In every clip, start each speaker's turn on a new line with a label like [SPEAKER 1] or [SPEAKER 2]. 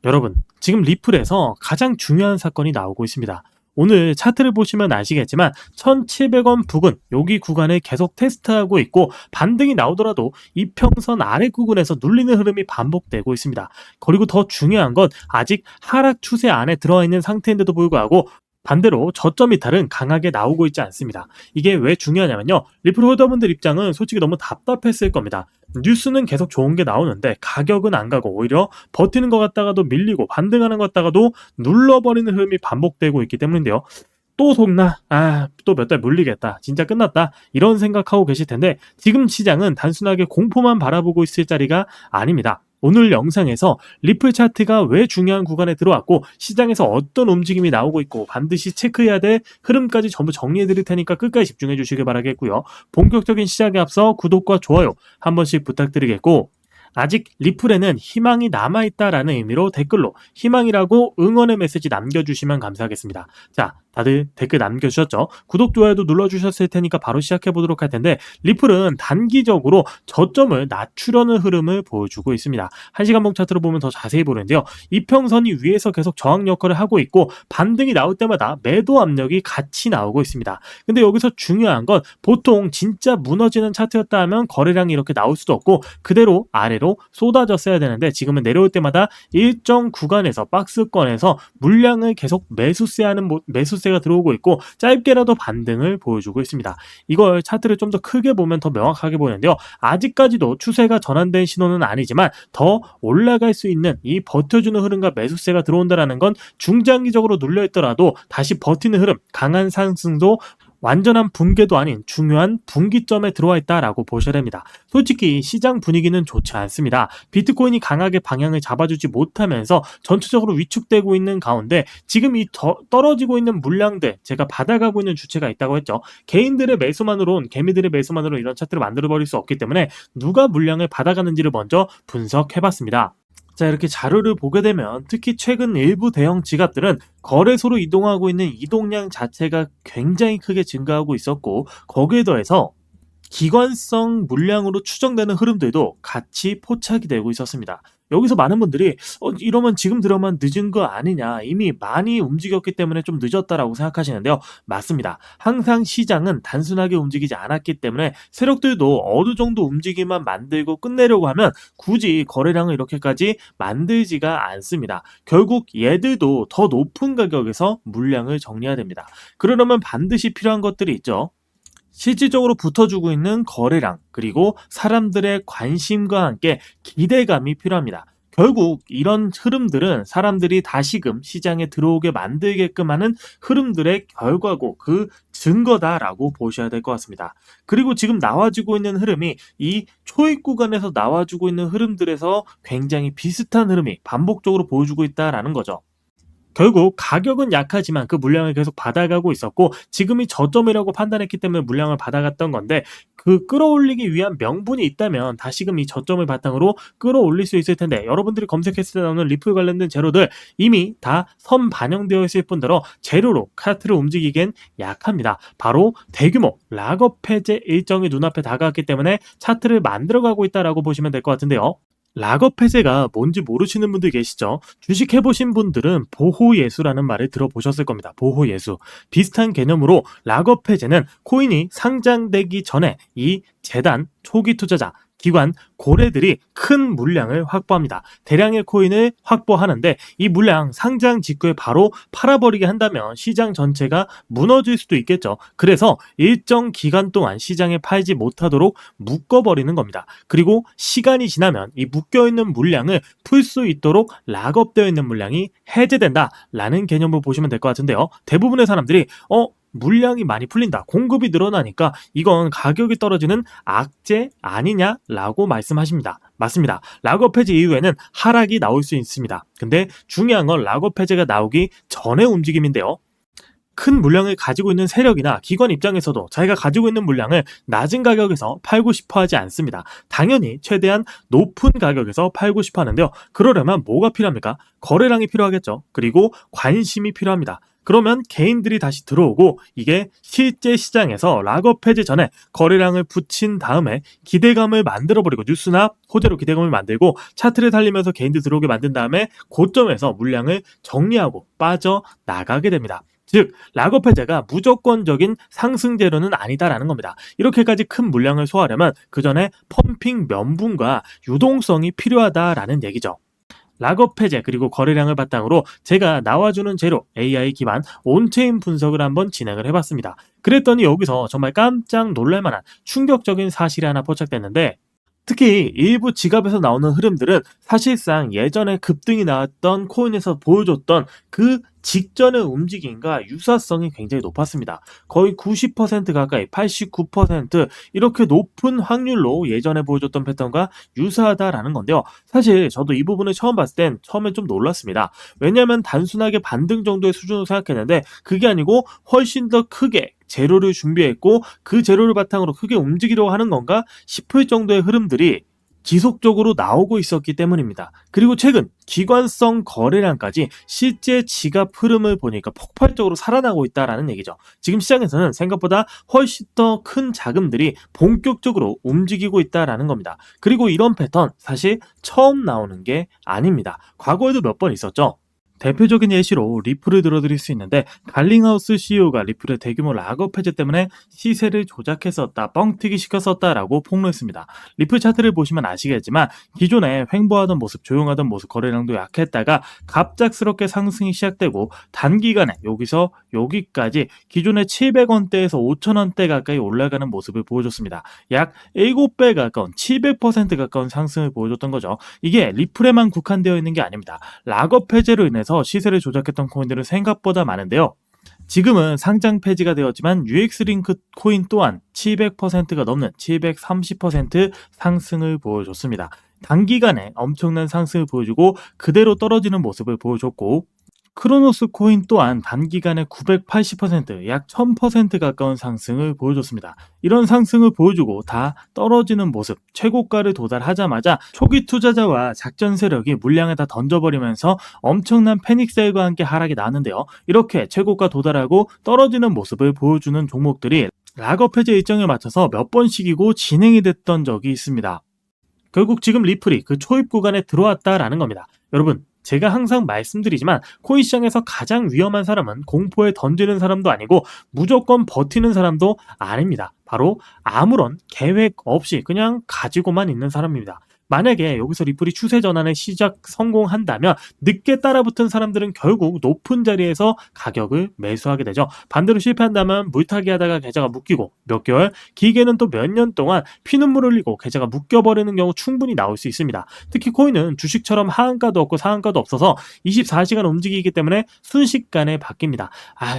[SPEAKER 1] 여러분, 지금 리플에서 가장 중요한 사건이 나오고 있습니다. 오늘 차트를 보시면 아시겠지만 1700원 부근, 여기 구간을 계속 테스트하고 있고 반등이 나오더라도 이평선 아래 구간에서 눌리는 흐름이 반복되고 있습니다. 그리고 더 중요한 건 아직 하락 추세 안에 들어와 있는 상태인데도 불구하고 반대로 저점 이탈은 강하게 나오고 있지 않습니다. 이게 왜 중요하냐면요. 리플 홀더분들 입장은 솔직히 너무 답답했을 겁니다. 뉴스는 계속 좋은 게 나오는데 가격은 안 가고 오히려 버티는 것 같다가도 밀리고 반등하는 것 같다가도 눌러버리는 흐름이 반복되고 있기 때문인데요. 또 속나? 또 몇 달 물리겠다. 진짜 끝났다. 이런 생각하고 계실 텐데 지금 시장은 단순하게 공포만 바라보고 있을 자리가 아닙니다. 오늘 영상에서 리플 차트가 왜 중요한 구간에 들어왔고 시장에서 어떤 움직임이 나오고 있고 반드시 체크해야 될 흐름까지 전부 정리해 드릴 테니까 끝까지 집중해 주시길 바라겠고요. 본격적인 시작에 앞서 구독과 좋아요 한 번씩 부탁드리겠고, 아직 리플에는 희망이 남아있다라는 의미로 댓글로 희망이라고 응원의 메시지 남겨주시면 감사하겠습니다. 자, 다들 댓글 남겨주셨죠? 구독, 좋아요도 눌러주셨을 테니까 바로 시작해보도록 할 텐데, 리플은 단기적으로 저점을 낮추려는 흐름을 보여주고 있습니다. 1시간봉 차트로 보면 더 자세히 보는데요. 이평선이 위에서 계속 저항 역할을 하고 있고 반등이 나올 때마다 매도 압력이 같이 나오고 있습니다. 근데 여기서 중요한 건 보통 진짜 무너지는 차트였다 하면 거래량이 이렇게 나올 수도 없고 그대로 아래로 쏟아졌어야 되는데 지금은 내려올 때마다 일정 구간에서 박스권에서 물량을 계속 매수세가 들어오고 있고 짧게라도 반등을 보여주고 있습니다. 이걸 차트를 좀 더 크게 보면 더 명확하게 보이는데요. 아직까지도 추세가 전환된 신호는 아니지만 더 올라갈 수 있는 이 버텨주는 흐름과 매수세가 들어온다는 건 중장기적으로 눌려있더라도 다시 버티는 흐름, 강한 상승도 완전한 붕괴도 아닌 중요한 분기점에 들어와 있다라고 보셔야 됩니다. 솔직히 시장 분위기는 좋지 않습니다. 비트코인이 강하게 방향을 잡아주지 못하면서 전체적으로 위축되고 있는 가운데 지금 이 떨어지고 있는 물량들, 제가 받아가고 있는 주체가 있다고 했죠. 개미들의 매수만으로는 이런 차트를 만들어버릴 수 없기 때문에 누가 물량을 받아가는지를 먼저 분석해봤습니다. 자, 이렇게 자료를 보게 되면 특히 최근 일부 대형 지갑들은 거래소로 이동하고 있는 이동량 자체가 굉장히 크게 증가하고 있었고 거기에 더해서 기관성 물량으로 추정되는 흐름들도 같이 포착이 되고 있었습니다. 여기서 많은 분들이 이러면 지금 들어만 늦은 거 아니냐, 이미 많이 움직였기 때문에 좀 늦었다라고 생각하시는데요. 맞습니다. 항상 시장은 단순하게 움직이지 않았기 때문에 세력들도 어느 정도 움직임만 만들고 끝내려고 하면 굳이 거래량을 이렇게까지 만들지가 않습니다. 결국 얘들도 더 높은 가격에서 물량을 정리해야 됩니다. 그러려면 반드시 필요한 것들이 있죠. 실질적으로 붙어주고 있는 거래량, 그리고 사람들의 관심과 함께 기대감이 필요합니다. 결국 이런 흐름들은 사람들이 다시금 시장에 들어오게 만들게끔 하는 흐름들의 결과고 그 증거다라고 보셔야 될 것 같습니다. 그리고 지금 나와주고 있는 흐름이 이 초입 구간에서 나와주고 있는 흐름들에서 굉장히 비슷한 흐름이 반복적으로 보여주고 있다라는 거죠. 결국 가격은 약하지만 그 물량을 계속 받아가고 있었고 지금이 저점이라고 판단했기 때문에 물량을 받아갔던 건데, 그 끌어올리기 위한 명분이 있다면 다시금 이 저점을 바탕으로 끌어올릴 수 있을 텐데, 여러분들이 검색했을 때 나오는 리플 관련된 재료들 이미 다 선 반영되어 있을 뿐더러 재료로 차트를 움직이기엔 약합니다. 바로 대규모 락업 해제 일정이 눈앞에 다가왔기 때문에 차트를 만들어가고 있다라고 보시면 될 것 같은데요. 락업 해제가 뭔지 모르시는 분들 계시죠? 주식 해보신 분들은 보호예수라는 말을 들어보셨을 겁니다. 보호예수. 비슷한 개념으로 락업 해제는 코인이 상장되기 전에 이 재단, 초기 투자자, 기관, 고래들이 큰 물량을 확보합니다. 대량의 코인을 확보하는데 이 물량 상장 직후에 바로 팔아버리게 한다면 시장 전체가 무너질 수도 있겠죠. 그래서 일정 기간 동안 시장에 팔지 못하도록 묶어버리는 겁니다. 그리고 시간이 지나면 이 묶여있는 물량을 풀 수 있도록 락업되어 있는 물량이 해제된다라는 개념으로 보시면 될 것 같은데요. 대부분의 사람들이 물량이 많이 풀린다, 공급이 늘어나니까 이건 가격이 떨어지는 악재 아니냐라고 말씀하십니다. 맞습니다. 락업 해제 이후에는 하락이 나올 수 있습니다. 근데 중요한 건 락업 해제가 나오기 전의 움직임인데요. 큰 물량을 가지고 있는 세력이나 기관 입장에서도 자기가 가지고 있는 물량을 낮은 가격에서 팔고 싶어 하지 않습니다. 당연히 최대한 높은 가격에서 팔고 싶어 하는데요. 그러려면 뭐가 필요합니까? 거래량이 필요하겠죠. 그리고 관심이 필요합니다. 그러면 개인들이 다시 들어오고 이게 실제 시장에서 락업 해제 전에 거래량을 붙인 다음에 기대감을 만들어버리고 뉴스나 호재로 기대감을 만들고 차트를 달리면서 개인들 들어오게 만든 다음에 고점에서 물량을 정리하고 빠져나가게 됩니다. 즉 락업 해제가 무조건적인 상승 재료는 아니다라는 겁니다. 이렇게까지 큰 물량을 소화하려면 그 전에 펌핑 면분과 유동성이 필요하다라는 얘기죠. 락업 해제 그리고 거래량을 바탕으로 제가 나와주는 재료 AI 기반 온체인 분석을 한번 진행을 해봤습니다. 그랬더니 여기서 정말 깜짝 놀랄만한 충격적인 사실이 하나 포착됐는데, 특히 일부 지갑에서 나오는 흐름들은 사실상 예전에 급등이 나왔던 코인에서 보여줬던 그 직전의 움직임과 유사성이 굉장히 높았습니다. 거의 90% 가까이 89% 이렇게 높은 확률로 예전에 보여줬던 패턴과 유사하다라는 건데요. 사실 저도 이 부분을 처음 봤을 땐 처음엔 좀 놀랐습니다. 왜냐하면 단순하게 반등 정도의 수준으로 생각했는데 그게 아니고 훨씬 더 크게 재료를 준비했고 그 재료를 바탕으로 크게 움직이려고 하는 건가 싶을 정도의 흐름들이 지속적으로 나오고 있었기 때문입니다. 그리고 최근 기관성 거래량까지 실제 지갑 흐름을 보니까 폭발적으로 살아나고 있다라는 얘기죠. 지금 시장에서는 생각보다 훨씬 더 큰 자금들이 본격적으로 움직이고 있다라는 겁니다. 그리고 이런 패턴 사실 처음 나오는 게 아닙니다. 과거에도 몇 번 있었죠. 대표적인 예시로 리플을 들어드릴 수 있는데, 갈링하우스 CEO가 리플의 대규모 락업 해제 때문에 시세를 조작했었다, 뻥튀기 시켰었다라고 폭로했습니다. 리플 차트를 보시면 아시겠지만 기존에 횡보하던 모습, 조용하던 모습, 거래량도 약했다가 갑작스럽게 상승이 시작되고 단기간에 여기서 여기까지 기존의 700원대에서 5,000원대 가까이 올라가는 모습을 보여줬습니다. 약 7배 가까운 700% 가까운 상승을 보여줬던 거죠. 이게 리플에만 국한되어 있는 게 아닙니다. 락업 해제로 인해서 시세를 조작했던 코인들은 생각보다 많은데요. 지금은 상장 폐지가 되었지만 UX링크 코인 또한 700%가 넘는 730% 상승을 보여줬습니다. 단기간에 엄청난 상승을 보여주고 그대로 떨어지는 모습을 보여줬고, 크로노스 코인 또한 단기간에 980%, 약 1000% 가까운 상승을 보여줬습니다. 이런 상승을 보여주고 다 떨어지는 모습, 최고가를 도달하자마자 초기 투자자와 작전 세력이 물량을 다 던져버리면서 엄청난 패닉세일과 함께 하락이 나는데요. 이렇게 최고가 도달하고 떨어지는 모습을 보여주는 종목들이 락업 해제 일정에 맞춰서 몇 번씩이고 진행이 됐던 적이 있습니다. 결국 지금 리플이 그 초입 구간에 들어왔다라는 겁니다. 여러분, 제가 항상 말씀드리지만 코인 시장에서 가장 위험한 사람은 공포에 던지는 사람도 아니고 무조건 버티는 사람도 아닙니다. 바로 아무런 계획 없이 그냥 가지고만 있는 사람입니다. 만약에 여기서 리플이 추세 전환에 시작 성공한다면 늦게 따라붙은 사람들은 결국 높은 자리에서 가격을 매수하게 되죠. 반대로 실패한다면 물타기 하다가 계좌가 묶이고 몇 개월, 길게는 또 몇 년 동안 피눈물 흘리고 계좌가 묶여버리는 경우 충분히 나올 수 있습니다. 특히 코인은 주식처럼 하한가도 없고 상한가도 없어서 24시간 움직이기 때문에 순식간에 바뀝니다.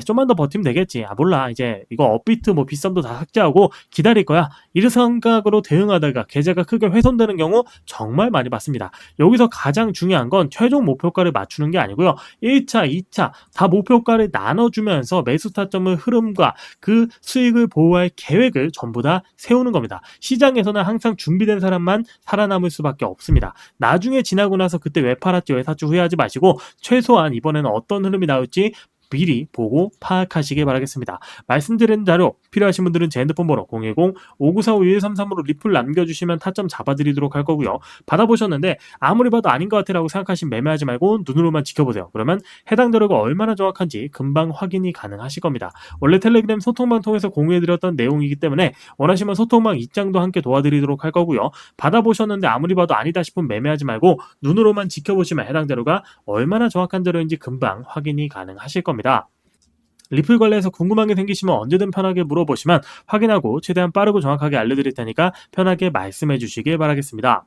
[SPEAKER 1] 좀만 더 버티면 되겠지. 몰라. 이제 이거 업비트 비썸도 다 삭제하고 기다릴 거야. 이런 생각으로 대응하다가 계좌가 크게 훼손되는 경우 정말 많이 봤습니다. 여기서 가장 중요한 건 최종 목표가를 맞추는 게 아니고요. 1차, 2차 다 목표가를 나눠주면서 매수 타점의 흐름과 그 수익을 보호할 계획을 전부 다 세우는 겁니다. 시장에서는 항상 준비된 사람만 살아남을 수밖에 없습니다. 나중에 지나고 나서 그때 왜 팔았지, 왜 샀지 후회하지 마시고 최소한 이번에는 어떤 흐름이 나올지 미리 보고 파악하시길 바라겠습니다. 말씀드린 자료 필요하신 분들은 제 핸드폰 번호 010-5945-1133으로 리플 남겨주시면 타점 잡아드리도록 할 거고요. 받아보셨는데 아무리 봐도 아닌 것 같아라고 생각하시면 매매하지 말고 눈으로만 지켜보세요. 그러면 해당 자료가 얼마나 정확한지 금방 확인이 가능하실 겁니다. 원래 텔레그램 소통방 통해서 공유해드렸던 내용이기 때문에 원하시면 소통방 입장도 함께 도와드리도록 할 거고요. 받아보셨는데 아무리 봐도 아니다 싶으면 매매하지 말고 눈으로만 지켜보시면 해당 자료가 얼마나 정확한 자료인지 금방 확인이 가능하실 겁니다. 리플 관련해서 궁금한 게 생기시면 언제든 편하게 물어보시면 확인하고 최대한 빠르고 정확하게 알려드릴 테니까 편하게 말씀해 주시길 바라겠습니다.